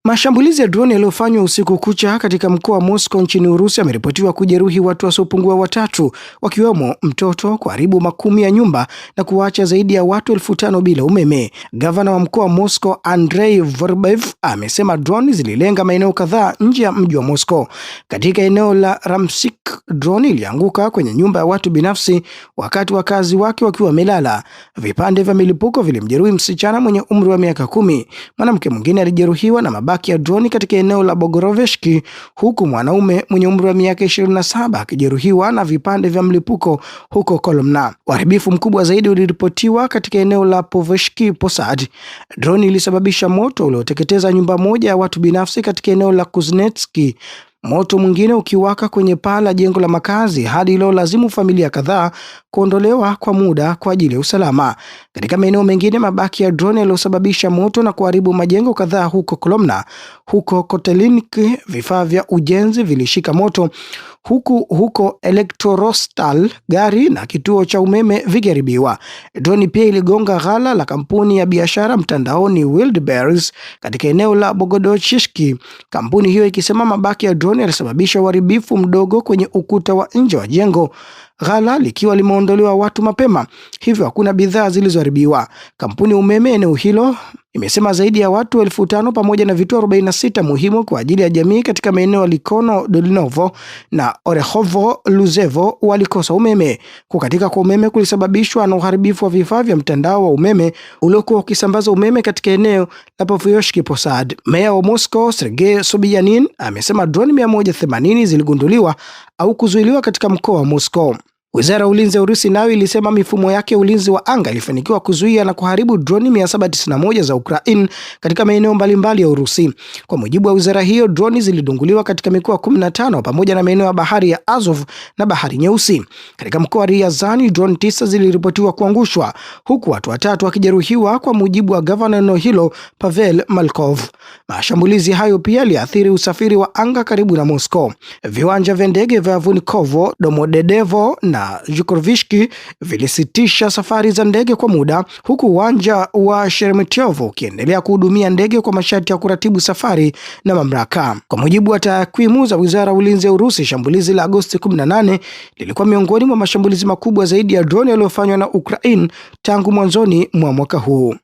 Mashambulizi ya droni yaliyofanywa usiku kucha katika mkoa wa Moscow nchini Urusi yameripotiwa kujeruhi watu wasiopungua watatu, wakiwemo mtoto, kuharibu makumi ya nyumba na kuacha zaidi ya watu 5,000 bila umeme. Gavana wa mkoa wa Moscow Andrei Vorobyev amesema droni zililenga maeneo kadhaa nje ya mji wa Moscow. Katika eneo la Ramsik, droni ilianguka kwenye nyumba ya watu binafsi wakati wakazi wake wakiwa wamelala. Vipande vya milipuko vilimjeruhi msichana mwenye umri wa miaka 10. Mwanamke mwingine alijeruhiwa na mabaki ya droni katika eneo la Bogoroveshki, huku mwanaume mwenye umri wa miaka 27 akijeruhiwa na vipande vya mlipuko huko Kolomna. Uharibifu mkubwa zaidi uliripotiwa katika eneo la Poveshki Posad. Droni ilisababisha moto ulioteketeza nyumba moja ya watu binafsi katika eneo la Kuznetski, moto mwingine ukiwaka kwenye paa la jengo la makazi, hadi iliyolazimu familia kadhaa kuondolewa kwa muda kwa ajili ya usalama. Katika maeneo mengine, mabaki ya drone yaliyosababisha moto na kuharibu majengo kadhaa huko Kolomna. Huko Kotelinki, vifaa vya ujenzi vilishika moto, huko Elektrostal gari na kituo cha umeme vikiharibiwa. Drone pia iligonga ghala la kampuni ya biashara mtandaoni Wildberries katika eneo la Bogodochishki, kampuni hiyo ikisema mabaki ya drone yalisababisha uharibifu mdogo kwenye ukuta wa nje wa jengo, ghala likiwa limeondolewa watu mapema, hivyo hakuna bidhaa zilizoharibiwa. Kampuni ya umeme eneo hilo imesema zaidi ya watu 5,000 pamoja na vituo 46 muhimu kwa ajili ya jamii katika maeneo ya Likono Dolinovo na Orehovo Luzevo walikosa umeme. Kukatika kwa umeme kulisababishwa na uharibifu wa vifaa vya mtandao wa umeme uliokuwa ukisambaza umeme katika eneo la Poveshki Posad. Meya wa Moscow Sergei Sobyanin amesema droni 180 ziligunduliwa au kuzuiliwa katika mkoa wa Moscow. Wizara ya Ulinzi ya Urusi nayo ilisema mifumo yake ya ulinzi wa anga ilifanikiwa kuzuia na kuharibu droni 791 za Ukraine katika maeneo mbalimbali ya Urusi. Kwa mujibu wa wizara hiyo, droni zilidunguliwa katika mikoa 15 pamoja na maeneo ya bahari ya Azov na bahari Nyeusi. Katika mkoa wa Ryazani, droni 9 ziliripotiwa kuangushwa, huku watu 3 wakijeruhiwa, kwa mujibu wa gavana eneo hilo Pavel Malkov. Mashambulizi hayo pia yaliathiri usafiri wa anga karibu na Moscow. Viwanja vya ndege vya Vnukovo, Domodedovo na Zhukovishki vilisitisha safari za ndege kwa muda, huku uwanja wa Sheremetyevo ukiendelea kuhudumia ndege kwa masharti ya kuratibu safari na mamlaka. Kwa mujibu wa takwimu za Wizara ya Ulinzi ya Urusi, shambulizi la Agosti 18 lilikuwa miongoni mwa mashambulizi makubwa zaidi ya drone yaliyofanywa na Ukraine tangu mwanzoni mwa mwaka huu.